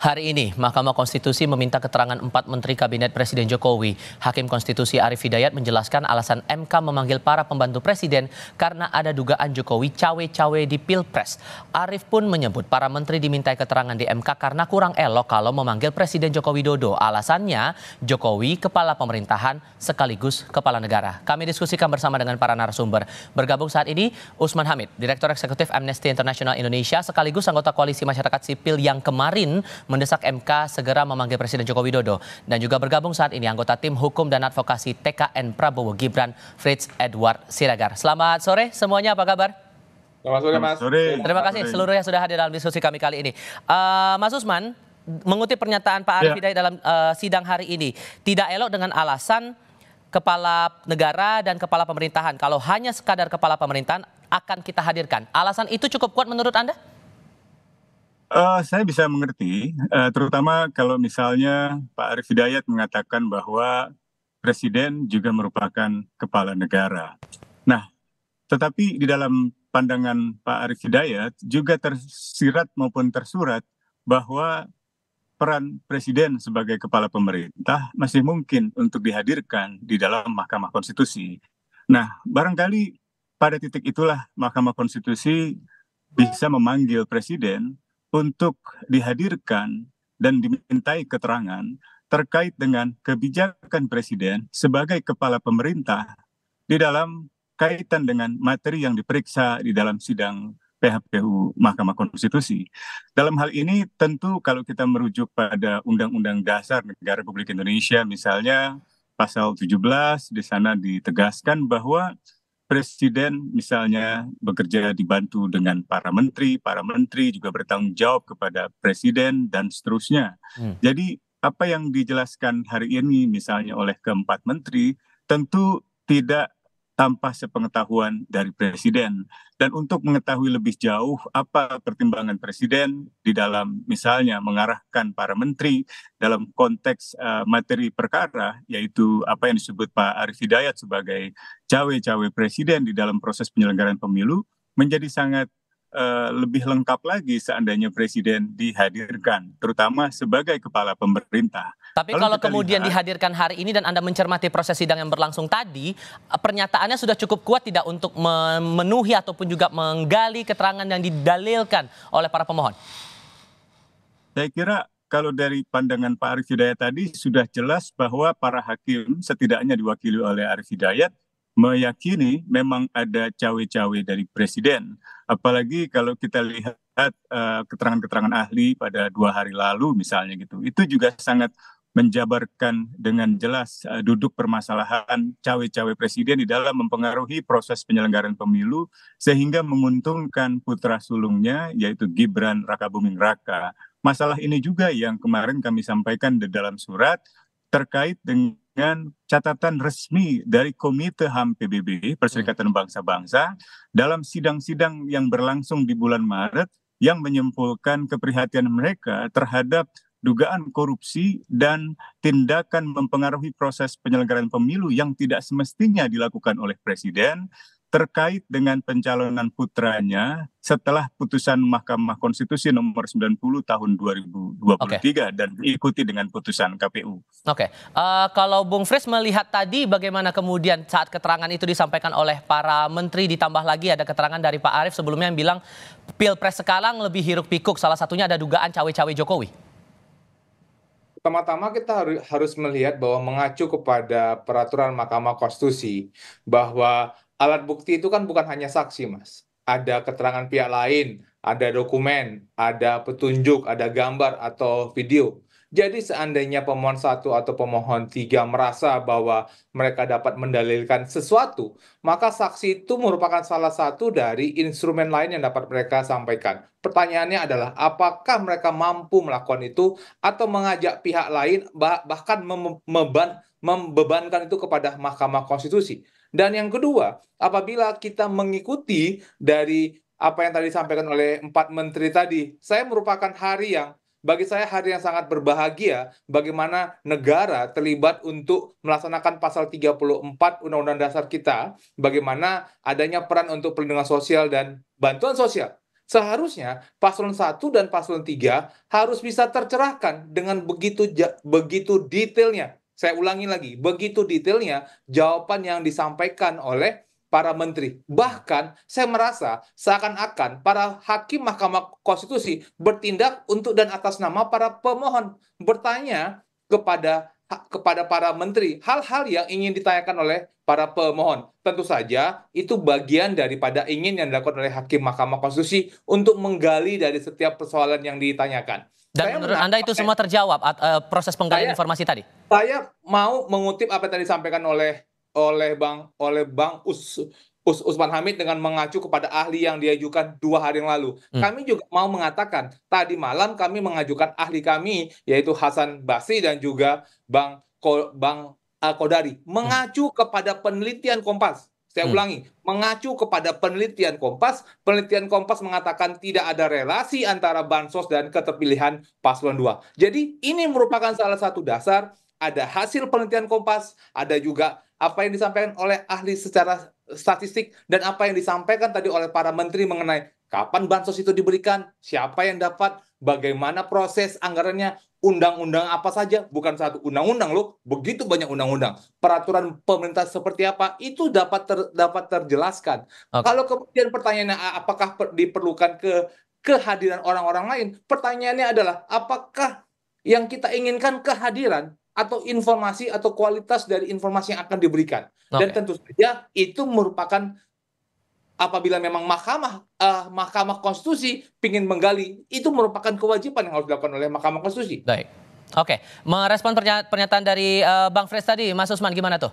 Hari ini, Mahkamah Konstitusi meminta keterangan 4 Menteri Kabinet Presiden Jokowi. Hakim Konstitusi Arief Hidayat menjelaskan alasan MK memanggil para pembantu Presiden karena ada dugaan Jokowi cawe-cawe di Pilpres. Arief pun menyebut para menteri dimintai keterangan di MK karena kurang elok kalau memanggil Presiden Joko Widodo. Alasannya, Jokowi kepala pemerintahan sekaligus kepala negara. Kami diskusikan bersama dengan para narasumber. Bergabung saat ini, Usman Hamid, Direktur Eksekutif Amnesty International Indonesia, sekaligus anggota Koalisi Masyarakat Sipil yang kemarin mendesak MK segera memanggil Presiden Joko Widodo. Dan juga bergabung saat ini anggota Tim Hukum dan Advokasi TKN Prabowo Gibran, Frits Edward Siregar. Selamat sore semuanya, apa kabar? Selamat sore, Mas. Terima kasih seluruhnya sudah hadir dalam diskusi kami kali ini. Mas Usman, mengutip pernyataan Pak Arief Hidayat dalam sidang hari ini, tidak elok dengan alasan kepala negara dan kepala pemerintahan. Kalau hanya sekadar kepala pemerintahan akan kita hadirkan. Alasan itu cukup kuat menurut Anda? Saya bisa mengerti, terutama kalau misalnya Pak Arief Hidayat mengatakan bahwa Presiden juga merupakan kepala negara. Nah, tetapi di dalam pandangan Pak Arief Hidayat juga tersirat maupun tersurat bahwa peran Presiden sebagai kepala pemerintah masih mungkin untuk dihadirkan di dalam Mahkamah Konstitusi. Nah, barangkali pada titik itulah Mahkamah Konstitusi bisa memanggil Presiden untuk dihadirkan dan dimintai keterangan terkait dengan kebijakan Presiden sebagai kepala pemerintah di dalam kaitan dengan materi yang diperiksa di dalam sidang PHPU Mahkamah Konstitusi. Dalam hal ini tentu kalau kita merujuk pada Undang-Undang Dasar Negara Republik Indonesia, misalnya pasal 17, di sana ditegaskan bahwa Presiden misalnya bekerja dibantu dengan para menteri juga bertanggung jawab kepada Presiden dan seterusnya. Jadi apa yang dijelaskan hari ini misalnya oleh keempat menteri tentu tidak tanpa sepengetahuan dari Presiden. Dan untuk mengetahui lebih jauh apa pertimbangan Presiden di dalam misalnya mengarahkan para menteri dalam konteks materi perkara, yaitu apa yang disebut Pak Arief Hidayat sebagai cawe-cawe Presiden di dalam proses penyelenggaraan pemilu, menjadi sangat lebih lengkap lagi seandainya Presiden dihadirkan, terutama sebagai kepala pemerintah. Tapi kalau kemudian dihadirkan hari ini dan Anda mencermati proses sidang yang berlangsung tadi, pernyataannya sudah cukup kuat tidak untuk memenuhi ataupun juga menggali keterangan yang didalilkan oleh para pemohon? Saya kira kalau dari pandangan Pak Arief Hidayat tadi sudah jelas bahwa para hakim setidaknya diwakili oleh Arief Hidayat meyakini memang ada cawe-cawe dari Presiden. Apalagi kalau kita lihat keterangan-keterangan ahli pada 2 hari lalu misalnya gitu. Itu juga sangat menjabarkan dengan jelas duduk permasalahan cawe-cawe Presiden di dalam mempengaruhi proses penyelenggaraan pemilu sehingga menguntungkan putra sulungnya yaitu Gibran Rakabuming Raka. Masalah ini juga yang kemarin kami sampaikan di dalam surat terkait dengan catatan resmi dari Komite HAM PBB, Perserikatan Bangsa-Bangsa, dalam sidang-sidang yang berlangsung di bulan Maret yang menyimpulkan keprihatinan mereka terhadap dugaan korupsi dan tindakan mempengaruhi proses penyelenggaraan pemilu yang tidak semestinya dilakukan oleh Presiden terkait dengan pencalonan putranya setelah putusan Mahkamah Konstitusi nomor 90 tahun 2023 dan diikuti dengan putusan KPU. Kalau Bung Frits melihat tadi bagaimana kemudian saat keterangan itu disampaikan oleh para menteri, ditambah lagi ada keterangan dari Pak Arief sebelumnya yang bilang Pilpres sekarang lebih hiruk pikuk, salah satunya ada dugaan cawe-cawe Jokowi. Pertama-tama kita harus melihat bahwa mengacu kepada peraturan Mahkamah Konstitusi bahwa alat bukti itu kan bukan hanya saksi, Mas. Ada keterangan pihak lain, ada dokumen, ada petunjuk, ada gambar atau video. Jadi seandainya pemohon 1 atau pemohon 3 merasa bahwa mereka dapat mendalilkan sesuatu, maka saksi itu merupakan salah satu dari instrumen lain yang dapat mereka sampaikan. Pertanyaannya adalah apakah mereka mampu melakukan itu atau mengajak pihak lain bahkan membebankan itu kepada Mahkamah Konstitusi. Dan yang kedua, apabila kita mengikuti dari apa yang tadi disampaikan oleh 4 menteri tadi, bagi saya hari yang sangat berbahagia bagaimana negara terlibat untuk melaksanakan pasal 34 Undang-Undang Dasar kita, bagaimana adanya peran untuk perlindungan sosial dan bantuan sosial. Seharusnya paslon 1 dan paslon 3 harus bisa tercerahkan dengan begitu detailnya. Saya ulangi lagi, begitu detailnya jawaban yang disampaikan oleh para menteri. Bahkan saya merasa seakan-akan para hakim Mahkamah Konstitusi bertindak untuk dan atas nama para pemohon, bertanya kepada para menteri hal-hal yang ingin ditanyakan oleh para pemohon. Tentu saja itu bagian daripada ingin yang dilakukan oleh hakim Mahkamah Konstitusi untuk menggali dari setiap persoalan yang ditanyakan. Dan menurut Anda itu semua terjawab proses penggalian informasi tadi? Saya mau mengutip apa yang tadi disampaikan oleh Bang Usman Hamid dengan mengacu kepada ahli yang diajukan 2 hari yang lalu. Kami juga mau mengatakan tadi malam kami mengajukan ahli kami yaitu Hasan Basri dan juga Bang Kodari mengacu kepada penelitian Kompas. Saya ulangi, mengacu kepada penelitian Kompas. Penelitian Kompas mengatakan tidak ada relasi antara bansos dan keterpilihan paslon 2. Jadi ini merupakan salah satu dasar, ada hasil penelitian Kompas, ada juga apa yang disampaikan oleh ahli secara statistik, dan apa yang disampaikan tadi oleh para menteri mengenai kapan bansos itu diberikan, siapa yang dapat, bagaimana proses anggarannya, undang-undang apa saja, bukan satu undang-undang loh, begitu banyak undang-undang, peraturan pemerintah seperti apa, itu dapat terjelaskan. Kalau kemudian pertanyaannya apakah diperlukan kehadiran orang-orang lain, pertanyaannya adalah apakah yang kita inginkan kehadiran atau informasi atau kualitas dari informasi yang akan diberikan. Dan tentu saja itu merupakan apabila memang Mahkamah Konstitusi ingin menggali, itu merupakan kewajiban yang harus dilakukan oleh Mahkamah Konstitusi. Baik. Oke, merespon pernyataan dari Bang Frits tadi, Mas Usman gimana tuh?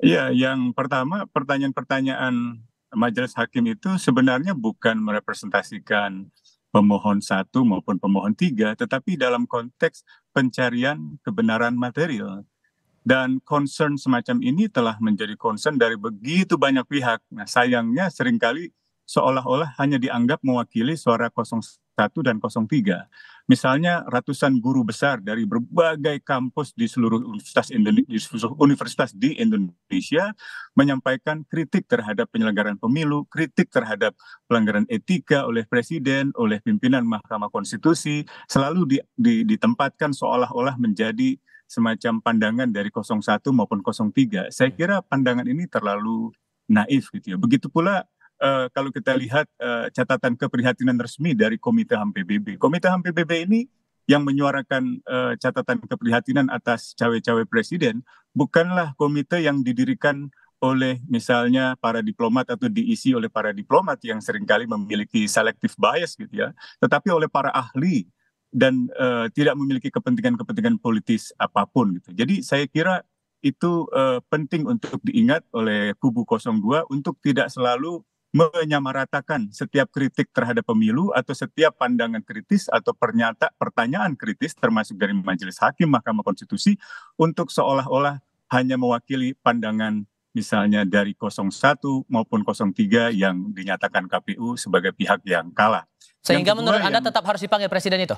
Iya, yang pertama pertanyaan-pertanyaan majelis hakim itu sebenarnya bukan merepresentasikan pemohon 1 maupun pemohon 3, tetapi dalam konteks pencarian kebenaran material. Dan concern semacam ini telah menjadi concern dari begitu banyak pihak. Nah, sayangnya seringkali seolah-olah hanya dianggap mewakili suara 01 dan 03. Misalnya ratusan guru besar dari berbagai kampus di seluruh universitas di Indonesia menyampaikan kritik terhadap penyelenggaraan pemilu, kritik terhadap pelanggaran etika oleh presiden, oleh pimpinan Mahkamah Konstitusi, selalu ditempatkan seolah-olah menjadi semacam pandangan dari 01 maupun 03. Saya kira pandangan ini terlalu naif gitu ya. Begitu pula kalau kita lihat catatan keprihatinan resmi dari Komite HAM PBB. Komite HAM PBB ini yang menyuarakan catatan keprihatinan atas cawe-cawe presiden bukanlah komite yang didirikan oleh misalnya para diplomat atau diisi oleh para diplomat yang seringkali memiliki selective bias gitu ya, tetapi oleh para ahli dan tidak memiliki kepentingan-kepentingan politis apapun gitu. Jadi saya kira itu penting untuk diingat oleh kubu 02 untuk tidak selalu menyamaratakan setiap kritik terhadap pemilu atau setiap pandangan kritis atau pertanyaan kritis termasuk dari Majelis Hakim Mahkamah Konstitusi untuk seolah-olah hanya mewakili pandangan misalnya dari 01 maupun 03 yang dinyatakan KPU sebagai pihak yang kalah. Sehingga menurut Anda tetap harus dipanggil presiden itu?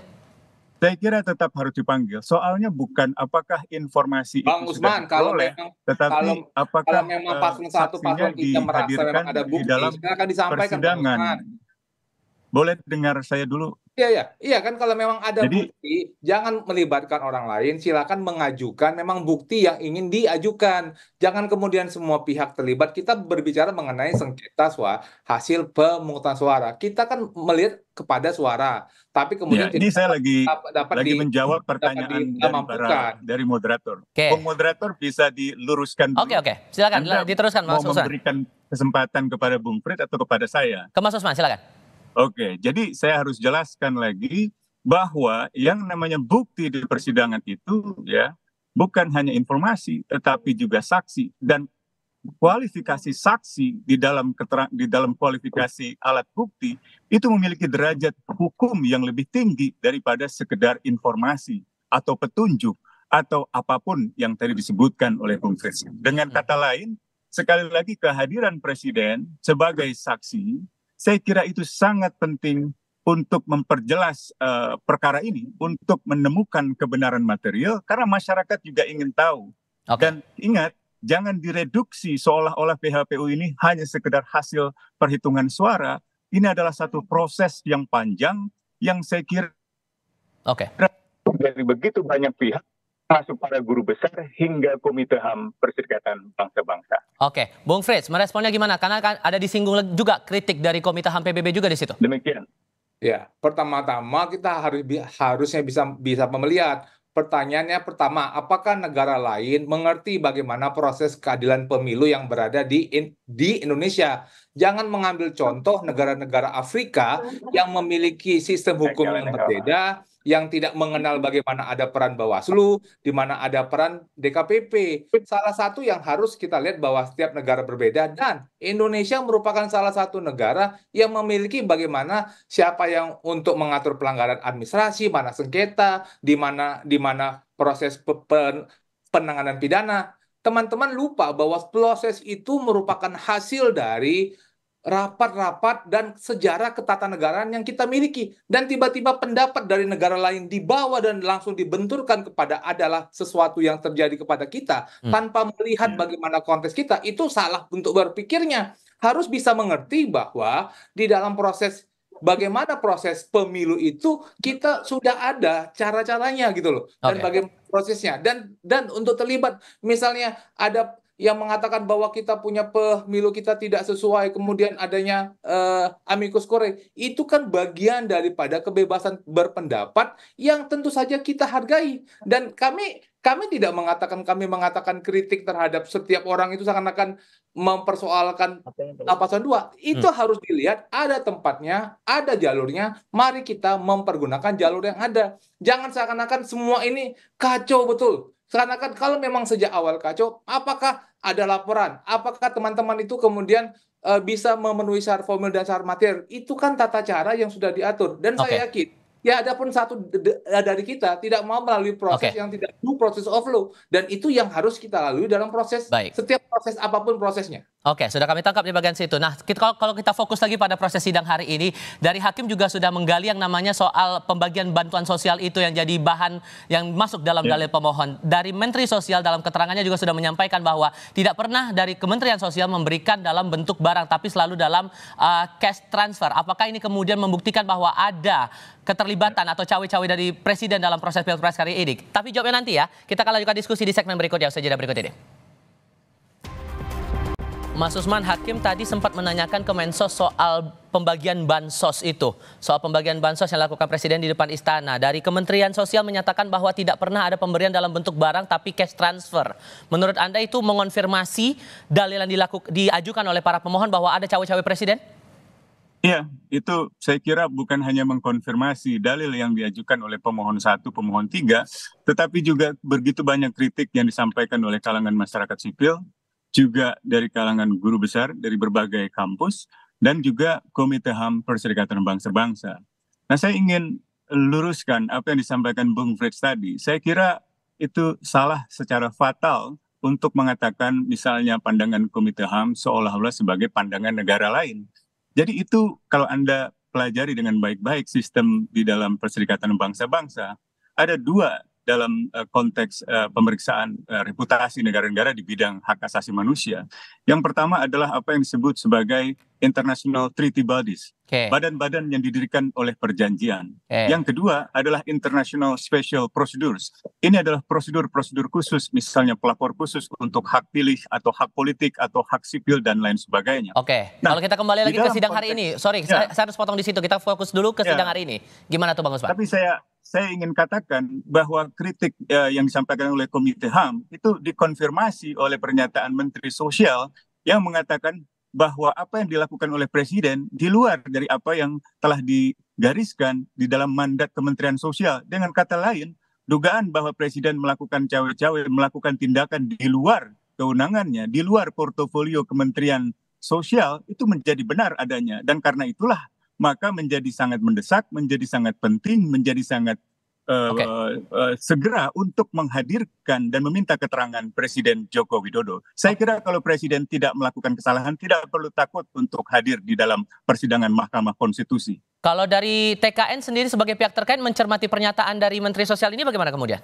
Saya kira tetap harus dipanggil. Soalnya bukan apakah informasi Bang itu Usman, sudah diperoleh, tetapi apakah kalau memang paslon 1, paslon 3 merasa memang ada bukti, di dalam silakan disampaikan, persidangan. Boleh dengar saya dulu? Iya kan kalau memang ada bukti, jangan melibatkan orang lain, silakan mengajukan memang bukti yang ingin diajukan. Jangan kemudian semua pihak terlibat. Kita berbicara mengenai sengketa hasil pemungutan suara. Kita kan melihat kepada suara, tapi kemudian ini saya lagi dapat menjawab pertanyaan dari moderator. Moderator bisa diluruskan dulu. Oke. Silakan diteruskan Mas Usman. Mau memberikan kesempatan kepada Bung Frits atau kepada saya? Ke Mas Usman, silakan. Oke, jadi saya harus jelaskan lagi bahwa yang namanya bukti di persidangan itu ya bukan hanya informasi tetapi juga saksi, dan kualifikasi saksi di dalam kualifikasi alat bukti itu memiliki derajat hukum yang lebih tinggi daripada sekedar informasi atau petunjuk atau apapun yang tadi disebutkan oleh Bung Frits. Dengan kata lain, sekali lagi kehadiran presiden sebagai saksi saya kira itu sangat penting untuk memperjelas perkara ini, untuk menemukan kebenaran material, karena masyarakat juga ingin tahu. Dan ingat, jangan direduksi seolah-olah PHPU ini hanya sekedar hasil perhitungan suara, ini adalah satu proses yang panjang yang saya kira Oke. dari begitu banyak pihak, masuk para guru besar hingga Komite HAM Perserikatan Bangsa-Bangsa. Oke, Bung Frits, meresponnya gimana? Karena kan ada disinggung juga kritik dari Komite HAM PBB juga di situ. Demikian. Ya, pertama-tama kita harusnya bisa melihat pertanyaannya pertama, apakah negara lain mengerti bagaimana proses keadilan pemilu yang berada di Indonesia? Jangan mengambil contoh negara-negara Afrika yang memiliki sistem hukum yang berbeda, yang tidak mengenal bagaimana ada peran Bawaslu, di mana ada peran DKPP. Salah satu yang harus kita lihat bahwa setiap negara berbeda dan Indonesia merupakan salah satu negara yang memiliki bagaimana siapa yang untuk mengatur pelanggaran administrasi, mana sengketa, di mana proses penanganan pidana. Teman-teman lupa bahwa proses itu merupakan hasil dari rapat-rapat dan sejarah ketatanegaraan yang kita miliki. Dan tiba-tiba pendapat dari negara lain dibawa dan langsung dibenturkan kepada adalah sesuatu yang terjadi kepada kita tanpa melihat bagaimana konteks kita, itu salah untuk berpikirnya. Harus bisa mengerti bahwa di dalam bagaimana proses pemilu itu kita sudah ada cara-caranya gitu loh. Dan bagaimana prosesnya. Dan untuk terlibat misalnya ada yang mengatakan bahwa kita punya pemilu kita tidak sesuai, kemudian adanya amicus curiae, itu kan bagian daripada kebebasan berpendapat yang tentu saja kita hargai. Dan kami tidak mengatakan kritik terhadap setiap orang itu seakan-akan mempersoalkan pasal 2. Itu harus dilihat ada tempatnya, ada jalurnya. Mari kita mempergunakan jalur yang ada. Jangan seakan-akan semua ini kacau betul. Seakan-akan kalau memang sejak awal kacau, apakah ada laporan? Apakah teman-teman itu kemudian bisa memenuhi syarat formil dan syarat material? Itu kan tata cara yang sudah diatur. Dan saya yakin, ya ada pun satu dari kita tidak mau melalui proses yang tidak due process of law. Dan itu yang harus kita lalui dalam proses, setiap proses apapun prosesnya. Oke, sudah kami tangkap di bagian situ. Nah, kalau kita fokus lagi pada proses sidang hari ini, dari hakim juga sudah menggali yang namanya soal pembagian bantuan sosial itu yang jadi bahan yang masuk dalam dalil pemohon. Dari Menteri Sosial dalam keterangannya juga sudah menyampaikan bahwa tidak pernah dari Kementerian Sosial memberikan dalam bentuk barang, tapi selalu dalam cash transfer. Apakah ini kemudian membuktikan bahwa ada keterlibatan atau cawe-cawe dari Presiden dalam proses Pilpres kali ini? Tapi jawabnya nanti ya. Kita akan lanjutkan diskusi di segmen berikutnya, usai jeda berikut ini. Mas Usman, hakim tadi sempat menanyakan ke Mensos soal pembagian bansos itu. Soal pembagian bansos yang dilakukan Presiden di depan istana. Dari Kementerian Sosial menyatakan bahwa tidak pernah ada pemberian dalam bentuk barang tapi cash transfer. Menurut Anda itu mengonfirmasi dalil yang diajukan oleh para pemohon bahwa ada cawe-cawe Presiden? Iya, itu saya kira bukan hanya mengkonfirmasi dalil yang diajukan oleh pemohon 1, pemohon 3, tetapi juga begitu banyak kritik yang disampaikan oleh kalangan masyarakat sipil, juga dari kalangan guru besar dari berbagai kampus, dan juga Komite HAM Perserikatan Bangsa-Bangsa. Nah, saya ingin luruskan apa yang disampaikan Bung Frits tadi. Saya kira itu salah secara fatal untuk mengatakan misalnya pandangan Komite HAM seolah-olah sebagai pandangan negara lain. Jadi itu kalau Anda pelajari dengan baik-baik sistem di dalam Perserikatan Bangsa-Bangsa, ada dua dalam konteks pemeriksaan reputasi negara-negara di bidang hak asasi manusia. Yang pertama adalah apa yang disebut sebagai International Treaty Bodies, badan-badan yang didirikan oleh perjanjian. Yang kedua adalah International Special Procedures. Ini adalah prosedur-prosedur khusus, misalnya pelapor khusus untuk hak pilih atau hak politik atau hak sipil dan lain sebagainya. Nah, kalau kita kembali lagi ke sidang hari ini, saya harus potong di situ. Kita fokus dulu ke sidang hari ini. Gimana tuh Bang Usman? Tapi saya ingin katakan bahwa kritik yang disampaikan oleh Komite HAM itu dikonfirmasi oleh pernyataan Menteri Sosial yang mengatakan bahwa apa yang dilakukan oleh Presiden di luar dari apa yang telah digariskan di dalam mandat Kementerian Sosial. Dengan kata lain, dugaan bahwa Presiden melakukan cawe-cawe, melakukan tindakan di luar kewenangannya, di luar portofolio Kementerian Sosial itu menjadi benar adanya. Dan karena itulah maka menjadi sangat mendesak, menjadi sangat penting, menjadi sangat segera untuk menghadirkan dan meminta keterangan Presiden Joko Widodo. Saya kira kalau Presiden tidak melakukan kesalahan, tidak perlu takut untuk hadir di dalam persidangan Mahkamah Konstitusi. Kalau dari TKN sendiri sebagai pihak terkait mencermati pernyataan dari Menteri Sosial ini bagaimana kemudian?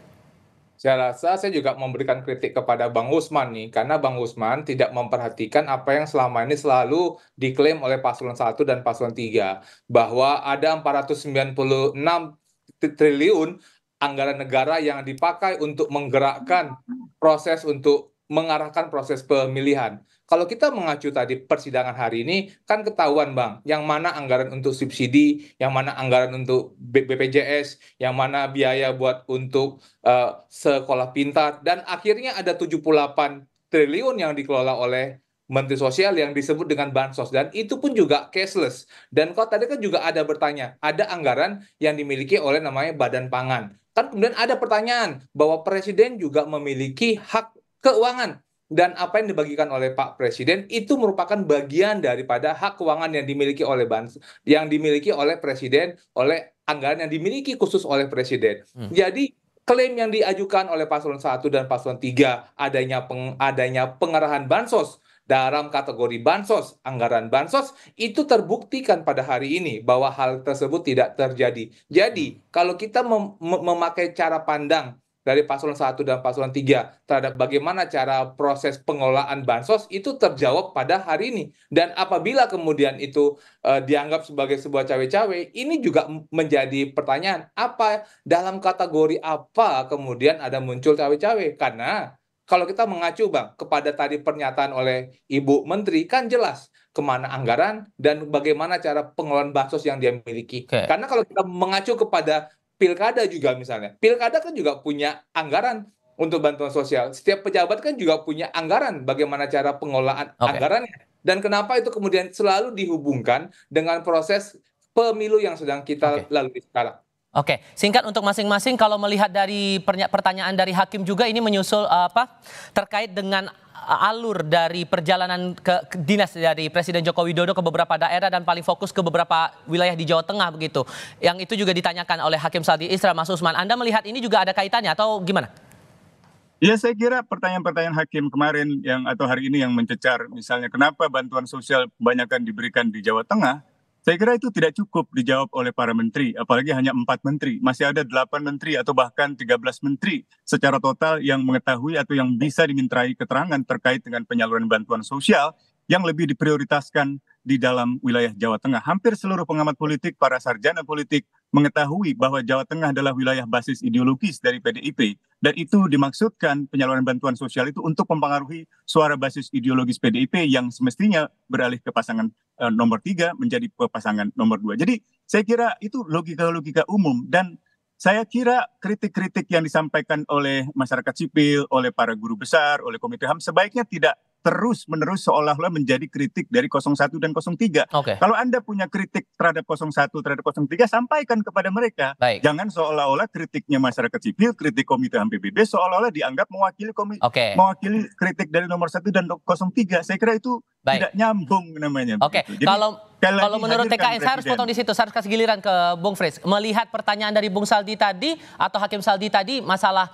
Saya rasa saya juga memberikan kritik kepada Bang Usman nih, karena Bang Usman tidak memperhatikan apa yang selama ini selalu diklaim oleh paslon 1 dan paslon 3, bahwa ada 496 triliun anggaran negara yang dipakai untuk menggerakkan proses untuk mengarahkan proses pemilihan. Kalau kita mengacu tadi persidangan hari ini, kan ketahuan Bang, yang mana anggaran untuk subsidi, yang mana anggaran untuk BPJS, yang mana biaya buat untuk sekolah pintar, dan akhirnya ada 78 triliun yang dikelola oleh Menteri Sosial yang disebut dengan bansos, dan itu pun juga cashless. Dan kok tadi kan juga ada bertanya, ada anggaran yang dimiliki oleh namanya Badan Pangan. Kan kemudian ada pertanyaan bahwa Presiden juga memiliki hak keuangan, dan apa yang dibagikan oleh Pak Presiden itu merupakan bagian daripada hak keuangan yang dimiliki oleh yang dimiliki oleh Presiden, oleh anggaran yang dimiliki khusus oleh Presiden. Jadi klaim yang diajukan oleh paslon 1 dan paslon 3 adanya pengerahan bansos dalam kategori bansos, anggaran bansos, itu terbuktikan pada hari ini bahwa hal tersebut tidak terjadi. Jadi, kalau kita memakai cara pandang dari paslon 1 dan paslon 3 terhadap bagaimana cara proses pengelolaan bansos, itu terjawab pada hari ini. Dan apabila kemudian itu dianggap sebagai sebuah cawe-cawe, ini juga menjadi pertanyaan, apa dalam kategori apa kemudian ada muncul cawe-cawe? Karena kalau kita mengacu Bang kepada tadi pernyataan oleh Ibu Menteri, kan jelas kemana anggaran dan bagaimana cara pengelolaan bansos yang dia miliki. Oke. Karena kalau kita mengacu kepada pilkada juga misalnya, pilkada kan juga punya anggaran untuk bantuan sosial. Setiap pejabat kan juga punya anggaran bagaimana cara pengelolaan Oke. anggarannya. Dan kenapa itu kemudian selalu dihubungkan dengan proses pemilu yang sedang kita lalui sekarang. Oke, singkat untuk masing-masing, kalau melihat dari pertanyaan dari Hakim juga ini menyusul terkait dengan alur dari perjalanan ke dinas dari Presiden Joko Widodo ke beberapa daerah dan paling fokus ke beberapa wilayah di Jawa Tengah begitu. Yang itu juga ditanyakan oleh Hakim Saldi Isra, Mas Usman. Anda melihat ini juga ada kaitannya atau gimana? Ya, saya kira pertanyaan-pertanyaan hakim kemarin atau hari ini yang mencecar, misalnya kenapa bantuan sosial kebanyakan diberikan di Jawa Tengah, saya kira itu tidak cukup dijawab oleh para menteri, apalagi hanya 4 menteri. Masih ada 8 menteri atau bahkan 13 menteri secara total yang mengetahui atau yang bisa dimintai keterangan terkait dengan penyaluran bantuan sosial yang lebih diprioritaskan di dalam wilayah Jawa Tengah. Hampir seluruh pengamat politik, para sarjana politik mengetahui bahwa Jawa Tengah adalah wilayah basis ideologis dari PDIP. Dan itu dimaksudkan penyaluran bantuan sosial itu untuk mempengaruhi suara basis ideologis PDIP yang semestinya beralih ke pasangan nomor 3 menjadi pasangan nomor 2. Jadi saya kira itu logika-logika umum, dan saya kira kritik-kritik yang disampaikan oleh masyarakat sipil, oleh para guru besar, oleh Komite HAM sebaiknya tidak terus-menerus seolah-olah menjadi kritik dari 01 dan 03. Kalau Anda punya kritik terhadap 01, terhadap 03, sampaikan kepada mereka. Baik. Jangan seolah-olah kritiknya masyarakat sipil, kritik Komite HAM PBB, seolah-olah dianggap mewakili mewakili kritik dari nomor 1 dan 03. Saya kira itu tidak nyambung namanya. Jadi, kalau menurut TKN, saya harus potong di situ, saya harus kasih giliran ke Bung Frits. Melihat pertanyaan dari Bung Saldi tadi, atau Hakim Saldi tadi, masalah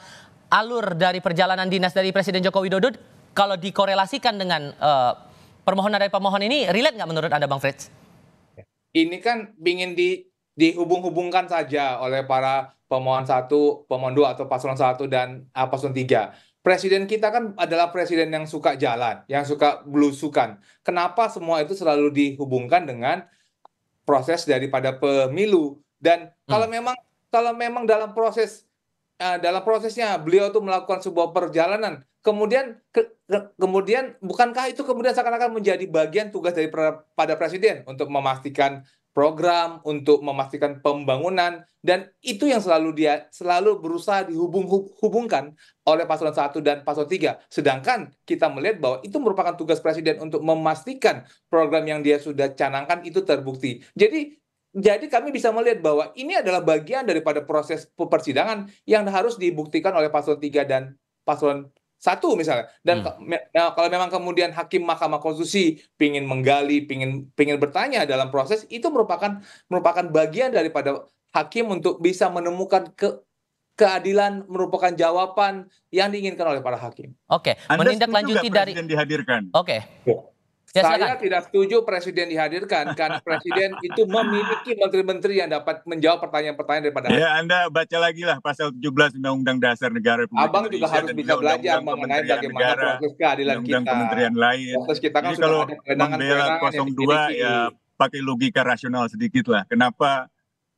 alur dari perjalanan dinas dari Presiden Joko Widodo, kalau dikorelasikan dengan permohonan dari pemohon ini, relate nggak menurut Anda, Bang Frits? Ini kan ingin dihubung-hubungkan saja oleh para pemohon 1, pemohon 2 atau paslon 1 dan paslon 3. Presiden kita kan adalah presiden yang suka jalan, yang suka belusukan. Kenapa semua itu selalu dihubungkan dengan proses daripada pemilu? Dan kalau memang dalam prosesnya beliau tuh melakukan sebuah perjalanan, kemudian bukankah itu kemudian seakan-akan menjadi bagian tugas pada presiden untuk memastikan program, untuk memastikan pembangunan, dan itu yang selalu berusaha dihubungkan oleh paslon 1 dan paslon 3. Sedangkan kita melihat bahwa itu merupakan tugas presiden untuk memastikan program yang dia sudah canangkan itu terbukti. Jadi kami bisa melihat bahwa ini adalah bagian daripada proses persidangan yang harus dibuktikan oleh paslon 3 dan paslon 1 misalnya. Dan kalau memang kemudian hakim Mahkamah Konstitusi ingin menggali, ingin bertanya dalam proses, itu merupakan bagian daripada hakim untuk bisa menemukan keadilan, merupakan jawaban yang diinginkan oleh para hakim. Menindaklanjuti dari dihadirkan. Ya, Saya silakan. tidak setuju presiden dihadirkan karena presiden itu memiliki menteri-menteri yang dapat menjawab pertanyaan-pertanyaan daripada Ya, Anda baca lagi lah pasal 17 Undang-Undang Dasar Negara Republik Abang juga Indonesia harus dan bisa juga belajar Undang-Undang mengenai Kementerian bagaimana Negara, proses keadilan Undang-Undang kita. Kementerian lain. Proses kita kan Jadi sudah kalau ada membela kewenangan-kewenangan yang 02 ya dimiliki. pakai logika rasional sedikit lah. Kenapa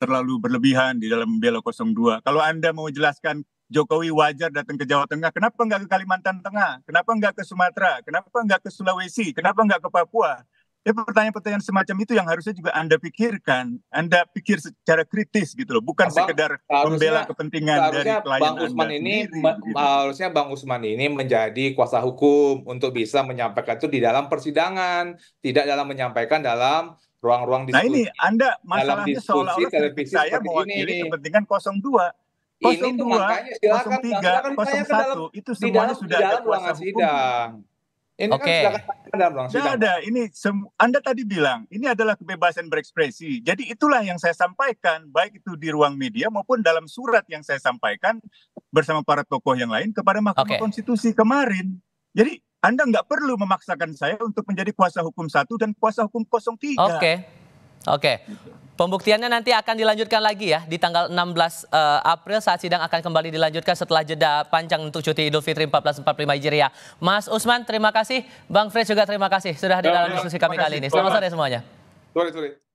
terlalu berlebihan di dalam membela 02? Kalau Anda mau jelaskan Jokowi wajar datang ke Jawa Tengah, kenapa nggak ke Kalimantan Tengah? Kenapa nggak ke Sumatera? Kenapa nggak ke Sulawesi? Kenapa nggak ke Papua? Ya, pertanyaan-pertanyaan semacam itu yang harusnya juga Anda pikirkan. Anda pikir secara kritis gitu loh, bukan Abang, sekedar membela kepentingan dari klien Bang Usman Anda ini sendiri. Begitu. harusnya Bang Usman ini menjadi kuasa hukum untuk bisa menyampaikan itu di dalam persidangan, tidak dalam menyampaikan dalam ruang-ruang Nah ini diskusi. Anda Dalam masalahnya diskusi seolah-olah kritik televisi saya seperti mewakili ini. kepentingan 02. Ini tuh 02, makanya silakan 03, ditanyakan dalam 01 itu semuanya di sudah ada dalam kuasa ruangan hukumnya. sidang. Ini kan Oke. silakan tanyakan dalam ruang Nggak sidang. ada, ini Anda tadi bilang ini adalah kebebasan berekspresi. Jadi itulah yang saya sampaikan, baik itu di ruang media maupun dalam surat yang saya sampaikan bersama para tokoh yang lain kepada Mahkamah Oke. Konstitusi kemarin. Jadi Anda nggak perlu memaksakan saya untuk menjadi kuasa hukum 1 dan kuasa hukum 03. Oke. Pembuktiannya nanti akan dilanjutkan lagi ya di tanggal 16 April saat sidang akan kembali dilanjutkan setelah jeda panjang untuk cuti Idul Fitri 1445 Hijriah. Mas Usman, terima kasih. Bang Frits juga terima kasih sudah hadir dalam diskusi kami kali ini. Selamat sore semuanya. Sorry.